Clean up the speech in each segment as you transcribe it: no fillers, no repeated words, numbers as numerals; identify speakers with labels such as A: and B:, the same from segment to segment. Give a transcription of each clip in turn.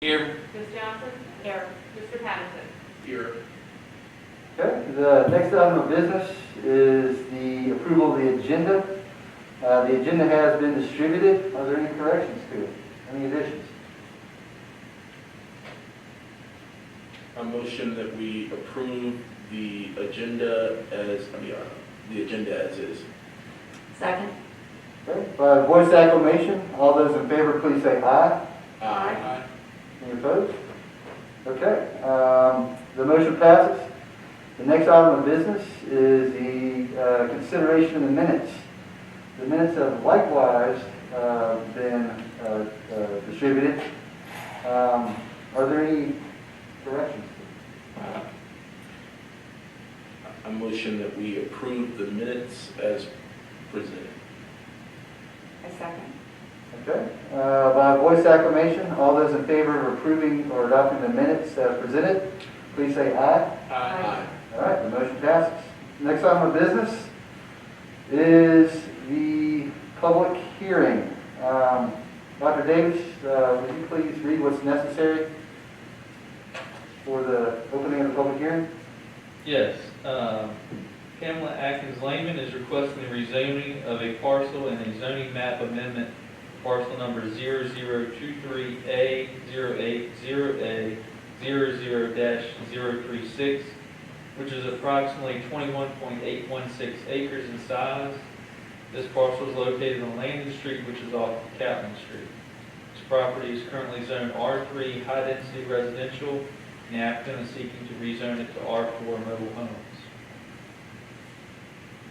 A: Here.
B: Ms. Johnson? Here. Mr. Patterson?
A: Here.
C: Okay, the next item of business is the approval of the agenda. The agenda has been distributed. Are there any corrections to it? Any additions?
A: A motion that we approve the agenda as, the agenda as is.
B: Second.
C: Okay, by voice acclamation, all those in favor, please say aye.
B: Aye.
C: Any opposed? Okay, the motion passes. The next item of business is the consideration of the minutes. The minutes have likewise been distributed. Are there any corrections?
A: A motion that we approve the minutes as presented.
B: A second.
C: Okay, by voice acclamation, all those in favor of approving or adopting the minutes as presented, please say aye.
B: Aye.
C: All right, the motion passes. Next item of business is the public hearing. Dr. Davis, would you please read what's necessary for the opening of the public hearing?
D: Yes. Pamela Atkins Lehman is requesting the rezoning of a parcel and a zoning map amendment, parcel number 0023A080A00-036, which is approximately 21.816 acres in size. This parcel is located on Landing Street, which is off of Captain Street. This property is currently zoned R3 high-density residential, and the applicant is seeking to rezone it to R4 mobile homes.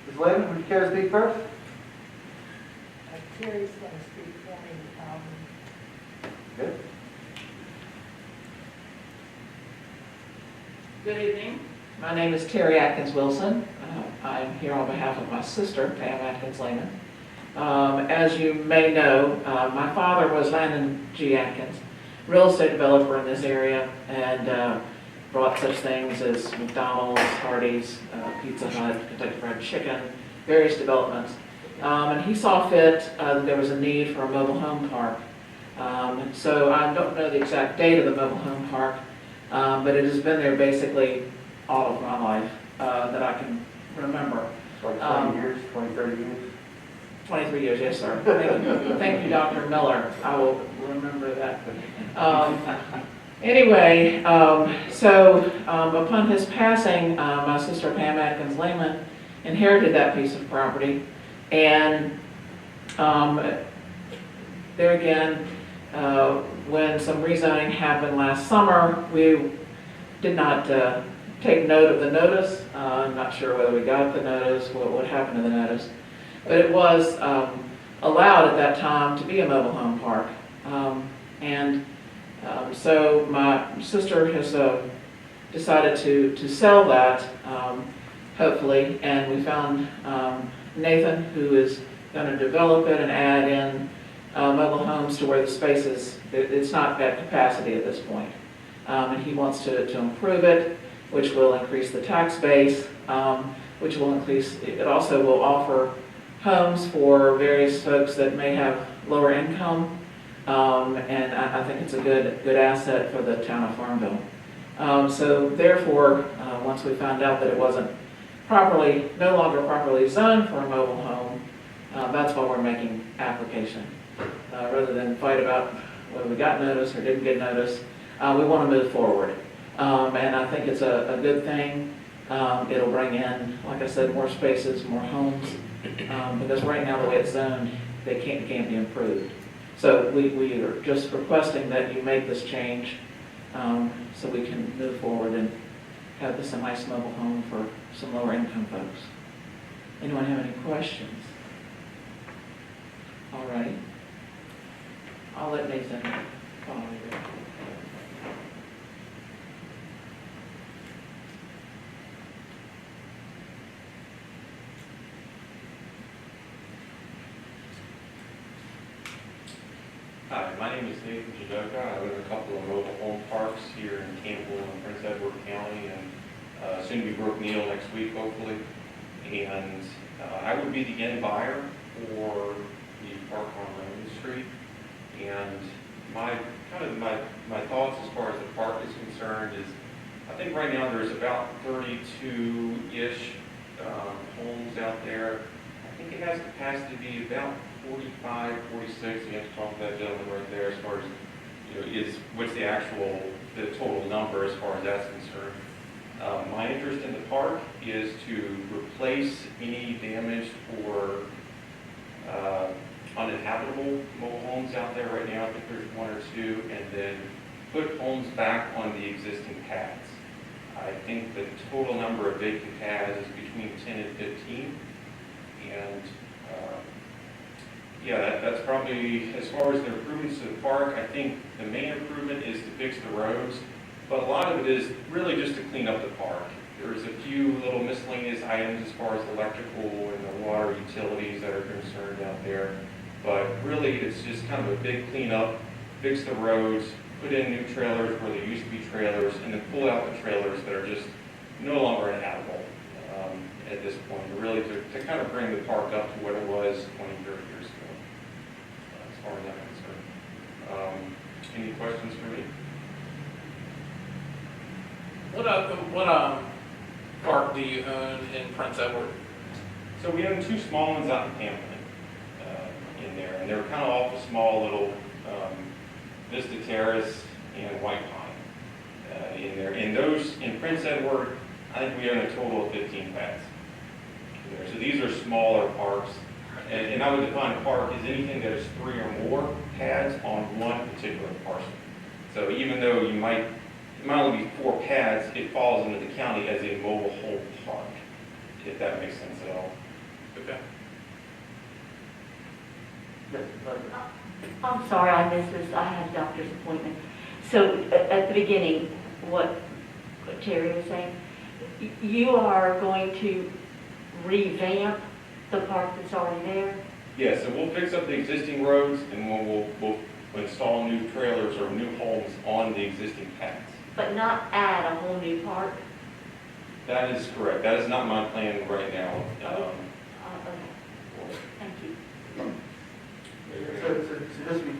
C: Ms. Lehman, would you care to speak first?
E: Terry's going to speak for me.
C: Good.
E: Good evening. My name is Terry Atkins Wilson. I'm here on behalf of my sister, Pam Atkins Lehman. As you may know, my father was Landon G. Atkins, real estate developer in this area, and brought such things as McDonald's, Hardee's, Pizza Hut, Kentucky Fried Chicken, various developments. And he saw fit that there was a need for a mobile home park. So I don't know the exact date of the mobile home park, but it has been there basically all of my life that I can remember.
C: Like 20 years, 20, 30 years?
E: 23 years, yes, sir. Thank you, Dr. Miller. I will remember that. Anyway, so upon his passing, my sister Pam Atkins Lehman inherited that piece of property. And there again, when some rezoning happened last summer, we did not take note of the notice. I'm not sure whether we got the notice, what happened to the notice. But it was allowed at that time to be a mobile home park. So my sister has decided to sell that, hopefully, and we found Nathan, who is going to develop it and add in mobile homes to where the space is, it's not at capacity at this point. And he wants to improve it, which will increase the tax base, which will increase, it also will offer homes for various folks that may have lower income, and I think it's a good asset for the town of Farmville. So therefore, once we found out that it wasn't no longer properly zoned for a mobile home, that's why we're making application. Rather than fight about whether we got notice or didn't get notice, we want to move forward. And I think it's a good thing. It'll bring in, like I said, more spaces, more homes, because right now the way it's zoned, they can't be improved. So we are just requesting that you make this change so we can move forward and have this a nice mobile home for some lower income folks. Anyone have any questions? All right. I'll let Nathan follow you.
F: Hi, my name is Nathan Jadoka. I live in a couple of mobile home parks here in Campbell and Prince Edward County, and soon to be Brook Neal next week, hopefully. And I would be the end buyer for the park on Main Street. And my my thoughts as far as the park is concerned is, I think right now there's about 32-ish homes out there. I think it has capacity to be about 45, 46. You have to talk to that gentleman right there as far as, what's the total number as far as that's concerned. My interest in the park is to replace any damaged or uninhabitable mobile homes out there right now. I think there's one or two, and then put homes back on the existing pads. I think the total number of vacant pads is between 10 and 15. And that's probably, as far as the improvements to the park, I think the main improvement is to fix the roads, but a lot of it is really just to clean up the park. There's a few little miscellaneous items as far as electrical and the water utilities that are concerned out there, but really it's just kind of a big cleanup, fix the roads, put in new trailers where there used to be trailers, and then pull out the trailers that are just no longer inhabitable at this point, really to kind of bring the park up to what it was 20, 30 years ago, as far as I'm concerned. Any questions for me?
G: What park do you own in Prince Edward?
F: So we own two small ones out in Pamplin in there, and they're kind of off a small little Vista Terrace and White Pine in there. And those, in Prince Edward, I think we own a total of 15 pads there. So these are smaller parks. And I would define a park as anything that is 3 or more pads on one particular parcel. So even though it might only be 4 pads, it falls into the county as a mobile home park, if that makes sense at all.
G: Okay.
C: Yes,
B: I'm sorry, I missed this. I had a doctor's appointment. So at the beginning, what Terry was saying, you are going to revamp the park that's already there?
F: Yeah, so we'll fix up the existing roads, and we'll install new trailers or new homes on the existing paths.
B: But not add a whole new park?
F: That is correct. That is not my plan right now.
B: Okay. Thank you.
C: So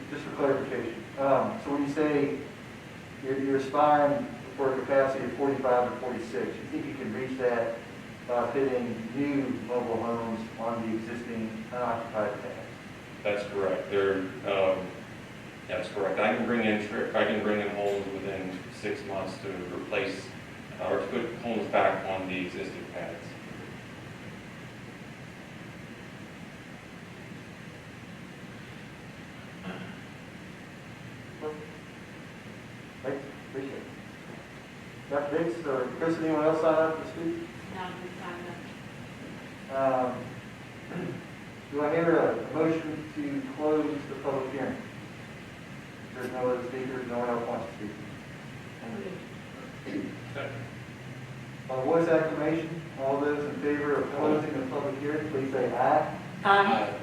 C: just for clarification, so when you say you're aspiring for a capacity of 45 to 46, you think you can reach that by fitting new mobile homes on the existing unoccupied pads?
F: That's correct. That's correct. I can bring in homes within 6 months to replace or to put homes back on the existing pads.
C: Thanks, appreciate it. Dr. Dix or Chris, anyone else sign up to speak? Do I hear a motion to close the public hearing? If there's no other speakers, no one else wants to speak. By voice acclamation, all those in favor of closing the public hearing, please say aye.
B: Aye.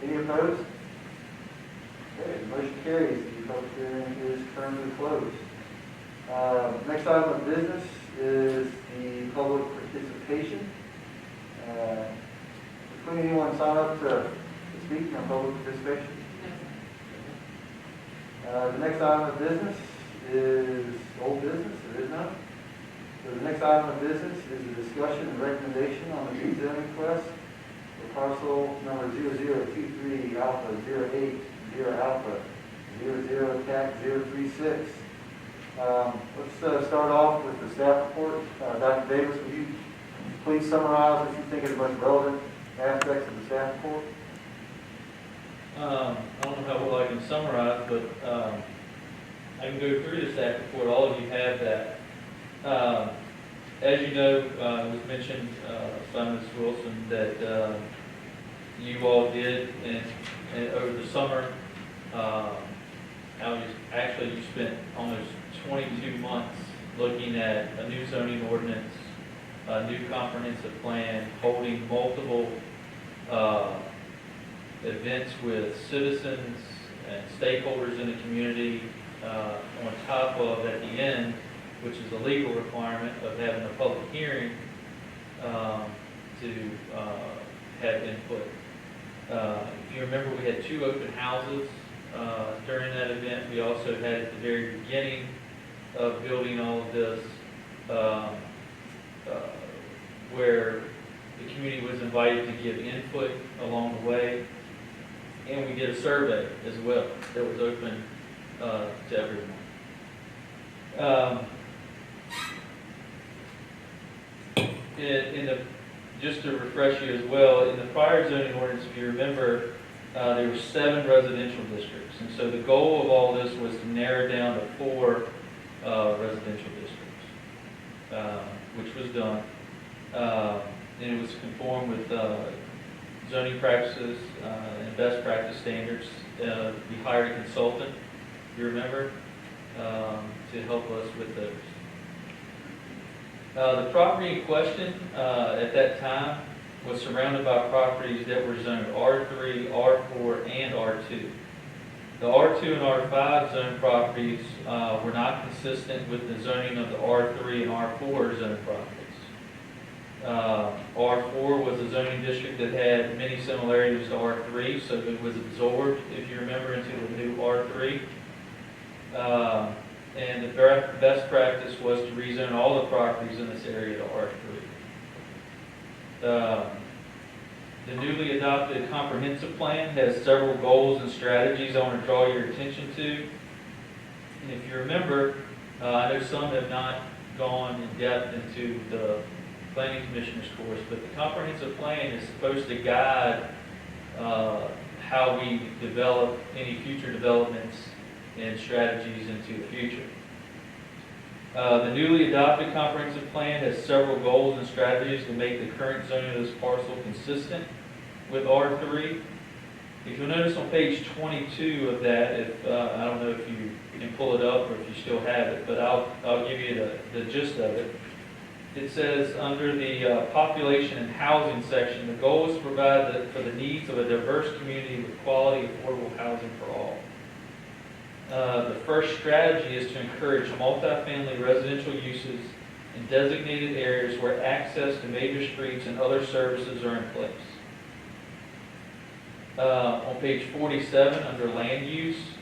C: Any opposed? Okay, the motion carries. The public hearing is currently closed. Next item of business is the public participation. Will anyone sign up to speak on public participation? The next item of business is old business. There is none. So the next item of business is a discussion and recommendation on the rezoning request for parcel number 0023 alpha 080 alpha 00 cat 036. Let's start off with the staff report. Dr. Davis, would you please summarize what you think are the most relevant aspects of the staff report?
D: I don't know how well I can summarize, but I can go through the staff report. All of you have that. As you know, it was mentioned by Ms. Wilson that you all did over the summer. Actually, you spent almost 22 months looking at a new zoning ordinance, a new comprehensive plan, holding multiple events with citizens and stakeholders in the community, on top of, at the end, which is a legal requirement of having a public hearing to have input. If you remember, we had 2 open houses During that event, we also had at the very beginning of building all of this, where the community was invited to give input along the way. And we did a survey as well that was open to everyone. Just to refresh you as well, in the prior zoning ordinance, if you remember, there were 7 residential districts. And so the goal of all this was to narrow down to 4 residential districts, which was done. And it was conformed with zoning practices and best practice standards. We hired a consultant, you remember, to help us with those. The property in question at that time was surrounded by properties that were zoned R3, R4, and R2. The R2 and R5 zone properties were not consistent with the zoning of the R3 and R4 zone properties. R4 was a zoning district that had many similarities to R3, so it was absorbed, if you remember, into the new R3. And the best practice was to rezone all the properties in this area to R3. The newly adopted comprehensive plan has several goals and strategies I want to draw your attention to. And if you remember, I know some have not gone in depth into the planning commissioner's course, but the comprehensive plan is supposed to guide how we develop any future developments and strategies into the future. The newly adopted comprehensive plan has several goals and strategies to make the current zoning of this parcel consistent with R3. If you'll notice on page 22 of that, I don't know if you can pull it up or if you still have it, but I'll give you the gist of it. It says under the population and housing section, the goal is to provide for the needs of a diverse community with quality, affordable housing for all. The first strategy is to encourage multifamily residential uses in designated areas where access to major streets and other services are in place. On page 47, under land use,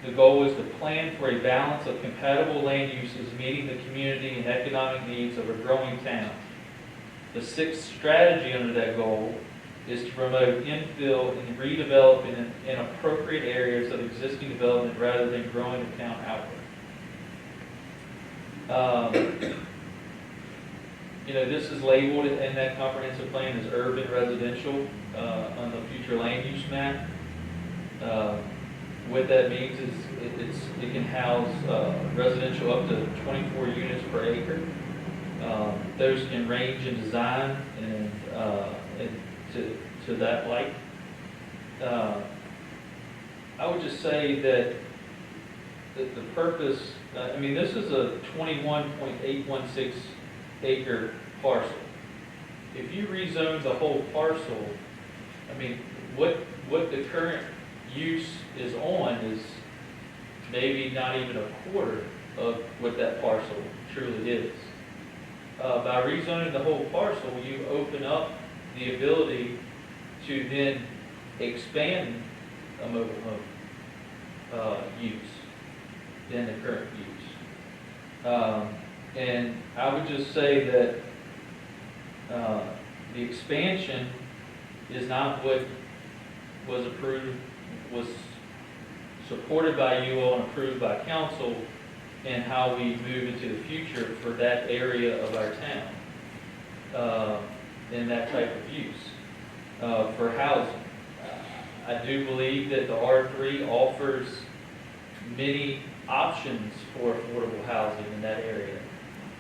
D: the goal is to plan for a balance of compatible land uses meeting the community and economic needs of a growing town. The sixth strategy under that goal is to promote infill and redevelop in appropriate areas of existing development rather than growing the town outward. This is labeled in that comprehensive plan as urban residential on the future land use map. What that means is it can house residential up to 24 units per acre. Those can range in design and to that light. I would just say that the purpose, this is a 21.816 acre parcel. If you rezone the whole parcel, what the current use is on is maybe not even a quarter of what that parcel truly is. By rezoning the whole parcel, you open up the ability to then expand a mobile home use than the current use. And I would just say that the expansion is not what was approved, was supported by you all and approved by council, and how we move into the future for that area of our town in that type of use for housing. I do believe that the R3 offers many options for affordable housing in that area.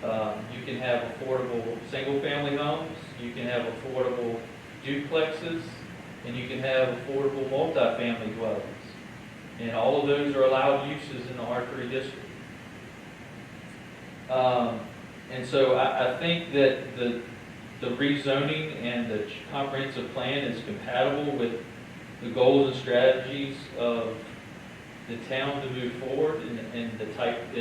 D: You can have affordable single-family homes, you can have affordable duplexes, and you can have affordable multifamily dwellings. And all of those are allowed uses in the R3 district. And so I think that the rezoning and the comprehensive plan is compatible with the goals and strategies of the town to move forward in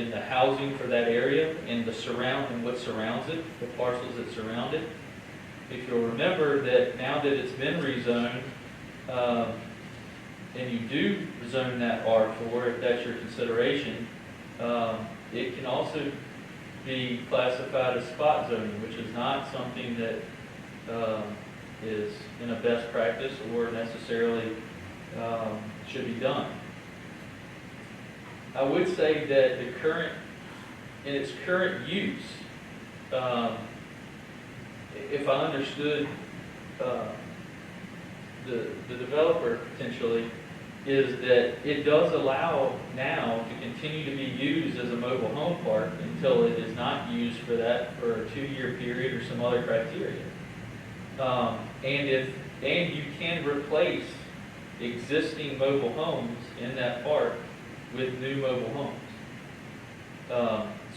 D: the housing for that area and what surrounds it, the parcels that surround it. If you'll remember that now that it's been rezoned, and you do zone that R4, if that's your consideration, it can also be classified as spot zoning, which is not something that is in a best practice or necessarily should be done. I would say that in its current use, if I understood the developer potentially, is that it does allow now to continue to be used as a mobile home park until it is not used for a 2-year period or some other criteria. And you can replace existing mobile homes in that park with new mobile homes.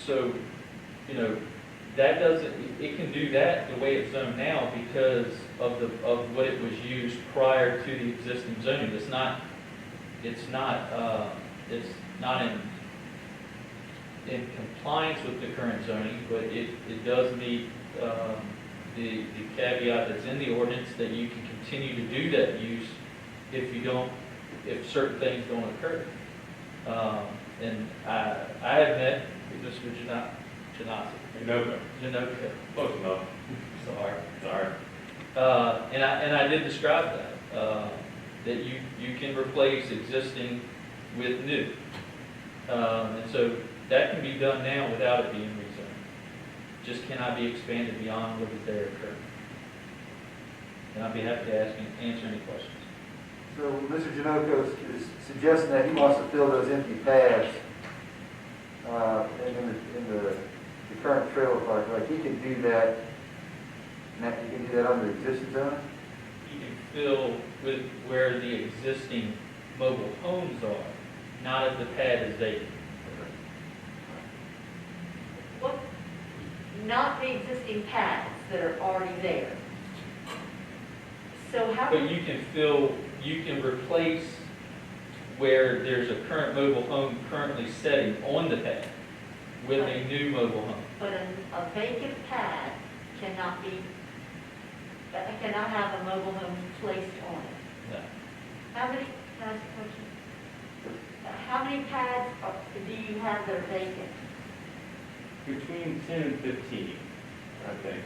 D: So, that it can do that the way it's zoned now because of what it was used prior to the existing zoning. It's not in compliance with the current zoning, but it does meet the caveat that's in the ordinance that you can continue to do that use if certain things don't occur. And I have met with Mr. Janoka.
F: Close enough.
D: Sorry. And I did describe that, that you can replace existing with new. And so that can be done now without it being rezoned. Just cannot be expanded beyond what is there currently. And I'd be happy to answer any questions.
C: So Mr. Janoka is suggesting that he wants to fill those empty pads in the current trailer park. Like he can do that, he can do that under existing zone?
D: You can fill with where the existing mobile homes are, not if the pad is vacant.
B: What, not the existing pads that are already there. So how?
D: But you can replace where there's a current mobile home currently setting on the pad with a new mobile home.
B: But a vacant pad cannot have a mobile home placed on it.
D: No.
B: Can I ask a question? How many pads do you have that are vacant?
F: Between 10 and 15, I think.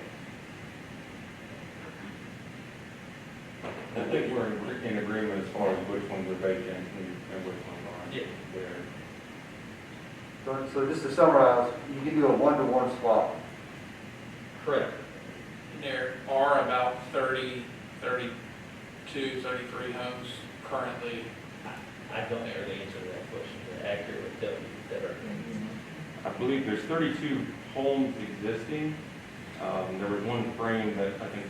F: I think we're in agreement as far as which ones are vacant and which ones aren't.
D: Yeah.
F: There.
C: So just to summarize, you can do a 1-to-1 swap.
D: Correct.
G: There are about 30, 32, 33 homes currently.
D: I don't know the answer to that question to accurately tell you that are.
F: I believe there's 32 homes existing. There was one frame that I think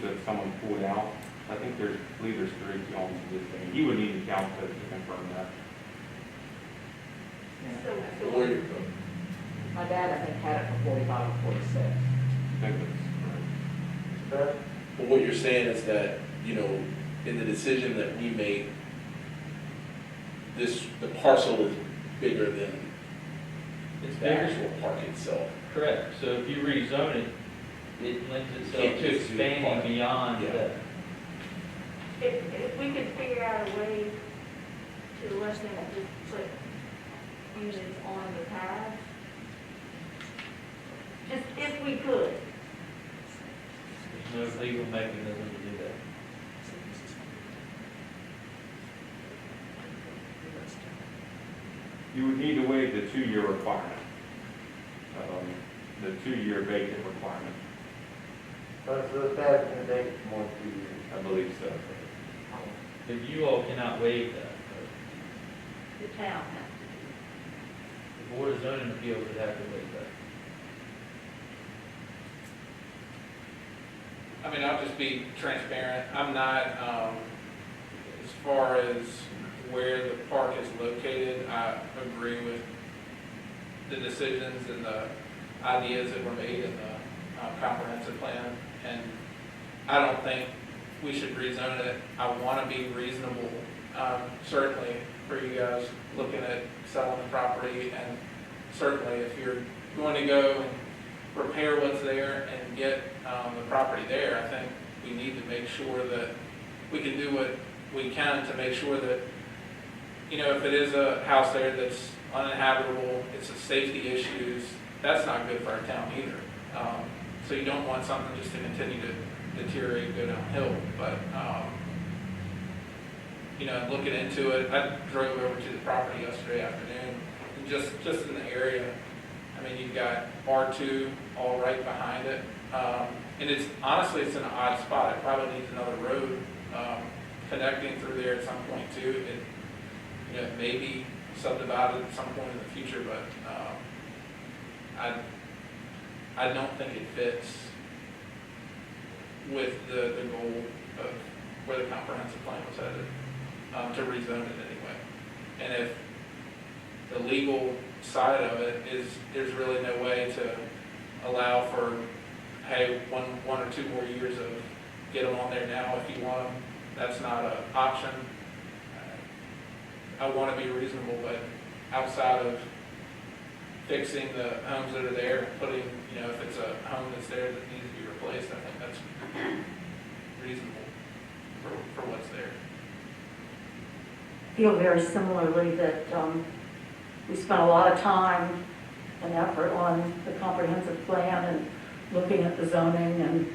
F: that someone pulled out. I believe there's 32 homes existing. You would need to count to confirm that.
E: My dad, I think, had it for 45 or 46.
F: I think that's correct.
A: But what you're saying is that, in the decision that we made, the parcel is bigger than
D: It's
A: the
D: bigger.
A: actual park itself.
D: Correct. So if you rezone it, it lends itself
A: Can't
D: to
A: just do
D: expanding
A: part.
D: beyond
A: Yeah.
D: that.
B: If we could figure out a way to let them just put units on the pads, just if we could.
D: There's no legal mechanism to do that.
F: You would need to waive the 2-year requirement. The 2-year vacant requirement.
C: So those pads can be vacant for more than 2 years.
F: I believe so.
D: But you all cannot waive that.
B: The town has to
D: The Board of Zoning Appeals would have to waive that.
G: I mean, I'll just be transparent. I'm not, as far as where the park is located, I agree with the decisions and the ideas that were made in the comprehensive plan. And I don't think we should rezone it. I want to be reasonable, certainly for you guys looking at selling the property. And certainly if you're going to go and repair what's there and get the property there, I think we need to make sure that we can do what we can to make sure that you know, if it is a house there that's uninhabitable, it's a safety issues, that's not good for our town either. So you don't want something just to continue to deteriorate and go downhill, but, you know, looking into it, I drove over to the property yesterday afternoon, and just in the area, I mean, you've got R2 all right behind it, and it's, honestly, it's in an odd spot. It probably needs another road, connecting through there at some point too. It, you know, it may be subdivided at some point in the future, but, I don't think it fits with the goal of where the comprehensive plan was headed, to rezone it anyway. And if the legal side of it is, there's really no way to allow for, hey, one or two more years of get them on there now if you want them. That's not an option. I want to be reasonable, but outside of fixing the homes that are there and putting, you know, if it's a home that's there that needs to be replaced, I think that's reasonable for what's there.
B: I feel very similarly that we spent a lot of time and effort on the comprehensive plan and looking at the zoning and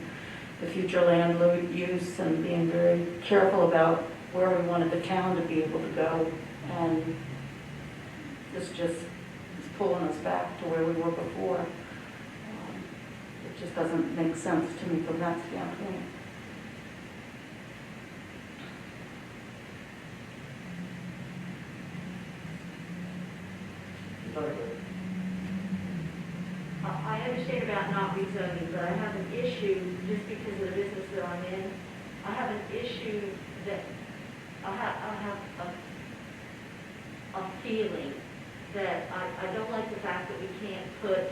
B: the future land use and being very careful about where we wanted the town to be able to go. And this just is pulling us back to where we were before. It just doesn't make sense to me from that standpoint. I understand about not rezoning, but I have an issue just because of the business that I'm in. I have an issue that I have a feeling that I don't like the fact that we can't put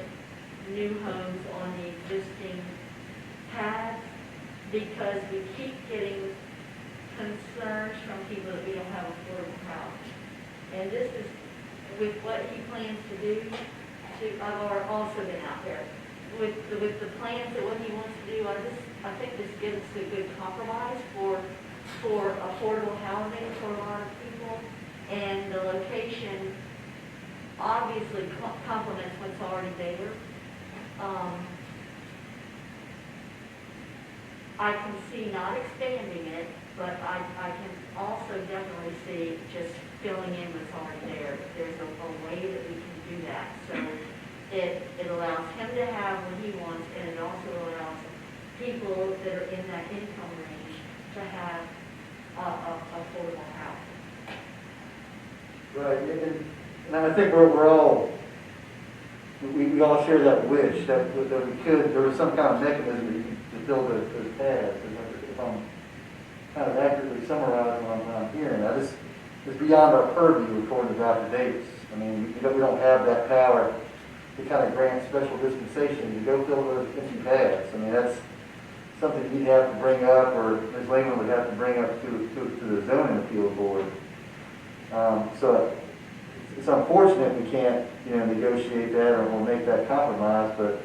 B: new homes on the existing pads because we keep getting concerns from people that we don't have affordable housing. And this is with what he plans to do. I've also been out there with the plans that what he wants to do. I think this gives a good compromise for affordable housing for a lot of people, and the location obviously complements what's already there. I can see not expanding it, but I can also definitely see just filling in what's already there. There's a way that we can do that. So it allows him to have what he wants, and it also allows people that are in that income range to have affordable housing.
C: Right, and I think we're all, we all share that wish that we could, there was some kind of mechanism to build those paths. If I'm kind of accurately summarizing what I'm hearing, it's beyond our purview according to Dr. Davis. I mean, we don't have that power to kind of grant special dispensation to go fill those empty paths. I mean, that's something he'd have to bring up, or Ms. Lehman would have to bring up to the zoning appeal board. So it's unfortunate we can't, you know, negotiate that or make that compromise, but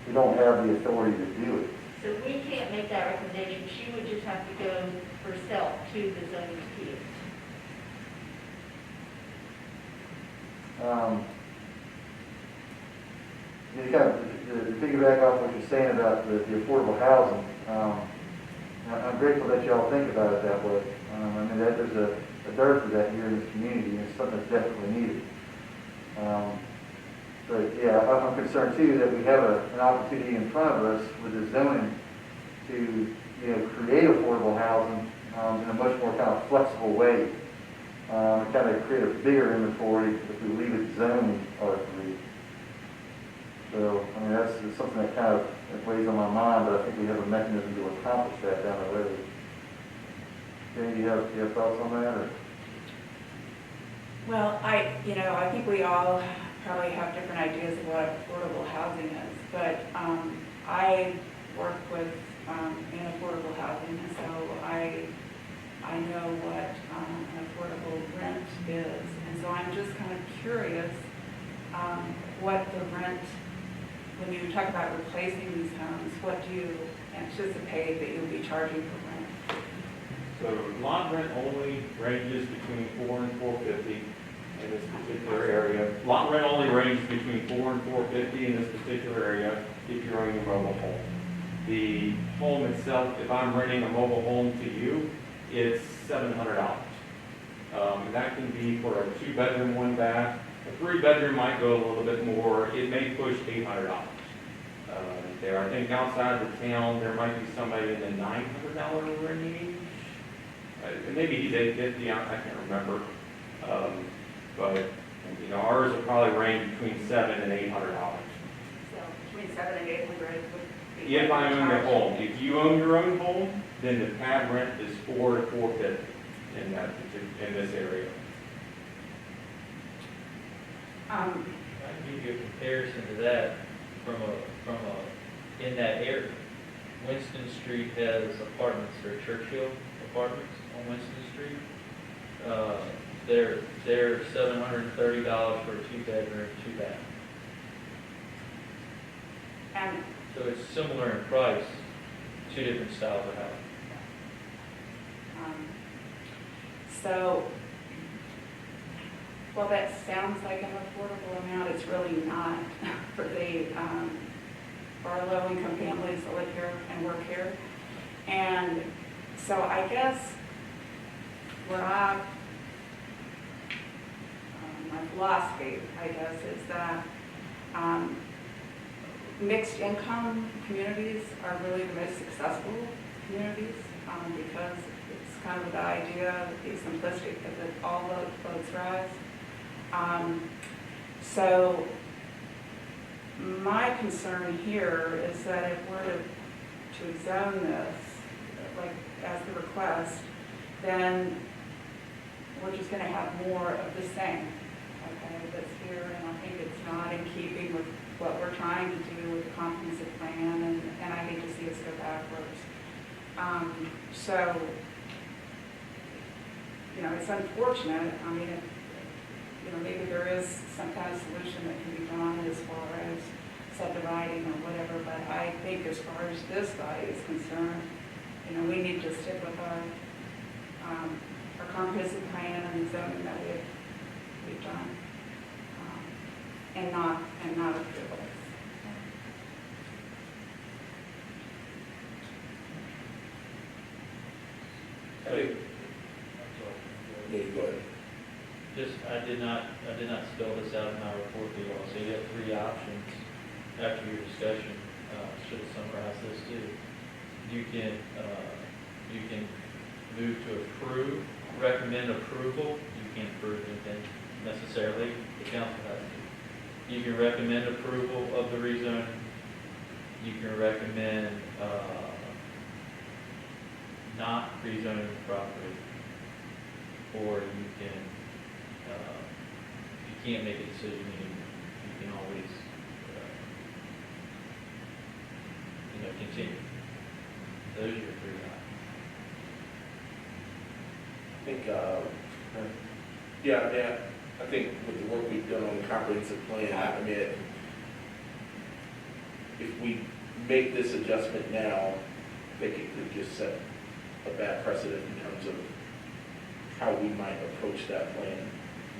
C: we don't have the authority to do it.
B: So we can't make that recommendation. She would just have to go herself to the zoning appeal.
C: You kind of, to piggyback off what you're saying about the affordable housing, I'm grateful that y'all think about it that way. I mean, there's a dearth of that here in this community, and it's something that's definitely needed. But yeah, I'm concerned too that we have an opportunity in front of us with the zoning to, you know, create affordable housing in a much more kind of flexible way, kind of create a bigger inventory if we leave it zoned R3. So, I mean, that's something that kind of weighs on my mind, but I think we have a mechanism to accomplish that down the road. Jenny, do you have thoughts on that? Or?
H: Well, I think we all probably have different ideas of what affordable housing is, but I work with in affordable housing, and so I know what an affordable rent is, and so I'm just kind of curious what the rent, when you talk about replacing these homes, what do you anticipate that you'll be charging for rent?
F: So lot rent only ranges between $4 and $4.50 in this particular area. Lot rent only ranges between $4 and $4.50 in this particular area if you're owning a mobile home. The home itself, if I'm renting a mobile home to you, it's $700. And that can be for a 2-bedroom, 1-bath. A 3-bedroom might go a little bit more. It may push $800. There, I think outside the town, there might be somebody in the $900 range. Maybe he's $850, I can't remember. But, you know, ours will probably range between $700 and $800.
H: So between 700 and 800 would be.
F: If I own the home. If you own your own home, then the pad rent is $4 to $4.50 in this area.
D: I can give you a comparison to that in that area. Winston Street has apartments, they're Churchill apartments on Winston Street. They're $730 for a 2-bedroom, 2-bath.
H: And
D: So it's similar in price, 2 different styles of house.
H: so, well, that sounds like an affordable amount. It's really not for our low-income families that live here and work here. And so I guess my philosophy, I guess, is that mixed income communities are really the most successful communities because it's kind of the idea, the simplistic, that all boats rise. So my concern here is that if we're to zone this, like as the request, then we're just going to have more of the same, okay, that's here, and I think it's not in keeping with what we're trying to do with the comprehensive plan, and I hate to see us go backwards. So, you know, it's unfortunate. I mean, maybe there is some kind of solution that can be drawn as far as subdividing or whatever, but I think as far as this body is concerned, you know, we need to stick with our comprehensive plan and the zoning that we've done, and not approve it.
A: Hey. Yeah, you go ahead.
D: I did not spell this out in my report to you all, so you have 3 options after your discussion. Should have summarized this too. You can move to approve, recommend approval. You can't approve anything necessarily, the council has to. You can recommend approval of the rezoning. You can recommend not rezoning the property, or you can, if you can't make a decision, you can always, continue. Those are your 3 options.
A: I think with the work we've done on the comprehensive plan, I mean, if we make this adjustment now, I think it could just set a bad precedent in terms of how we might approach that plan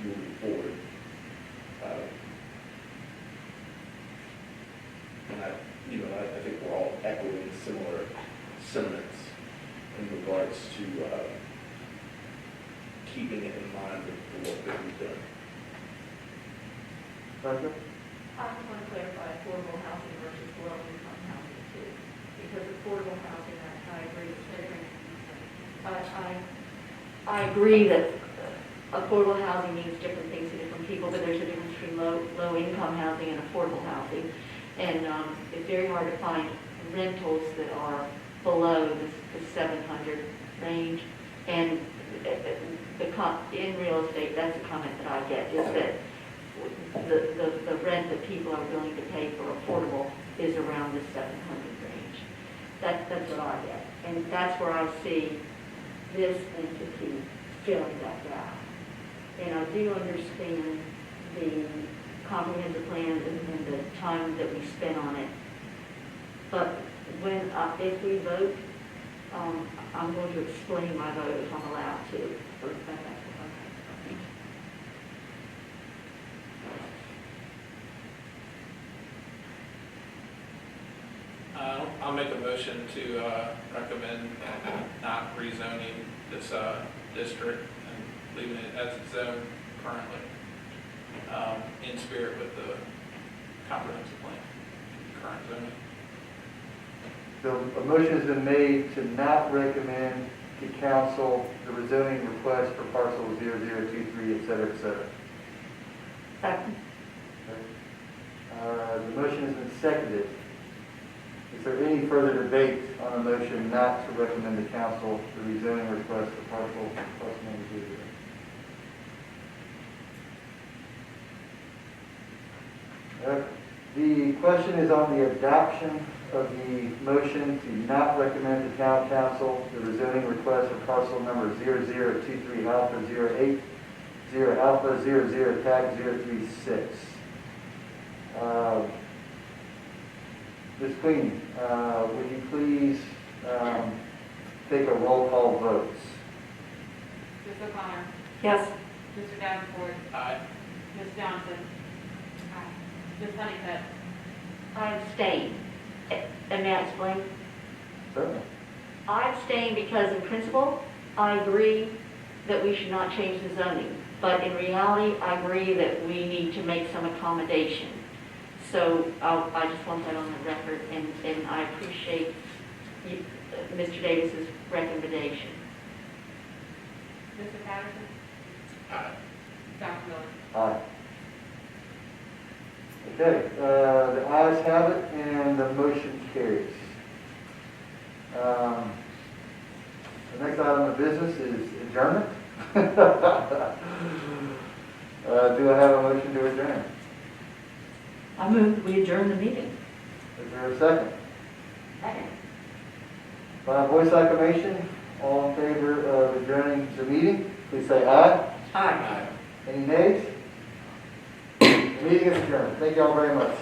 A: moving forward. I think we're all echoing similar sentiments in regards to keeping it in line with the work that we've done.
C: Doctor?
B: I just want to clarify affordable housing versus low-income housing too, because affordable housing, I agree with Terry. I agree that affordable housing means different things to different people, but there's a difference between low-income housing and affordable housing. And it's very hard to find rentals that are below the 700 range. And in real estate, that's a comment that I get, is that the rent that people are willing to pay for affordable is around the 700 range. That's what I get. And that's where I see this entity filling that gap. And I do understand the comprehensive plan and the time that we spent on it. But if we vote I'm going to explain my vote if I'm allowed to. Okay.
G: I'll make a motion to recommend not rezoning this district and leaving it as it's zoned currently, in spirit with the comprehensive plan, current zoning.
C: So a motion has been made to not recommend to council the rezoning request for parcel 0023, et cetera, et cetera.
B: Second.
C: The motion has been seconded. Is there any further debate on the motion not to recommend to council the rezoning request for parcel number 00? The question is on the adoption of the motion to not recommend to town council the rezoning request for parcel number 0023 alpha 080 alpha 00 tag 036. Ms. Queen, would you please take a roll call vote?
I: Ms. O'Connor.
B: Yes.
I: Mr. Davenport.
G: Aye.
I: Ms. Johnson. Aye. Ms. Honeycutt.
B: I abstain. And may I explain?
C: Certainly.
B: I abstain because in principle, I agree that we should not change the zoning. But in reality, I agree that we need to make some accommodation. So I just want that on the record, and I appreciate Mr. Davis's recommendation.
I: Mr. Patterson.
G: Aye.
I: Dr. Miller.
C: Aye. Okay, the ayes have it and the motion carries. The next item of business is adjournment. Do I have a motion to adjourn?
B: I move we adjourn the meeting.
C: Is there a second?
B: Second.
C: By voice acclamation, all in favor of adjourning the meeting, please say aye.
B: Aye.
C: Any nays? The meeting is adjourned. Thank you all very much.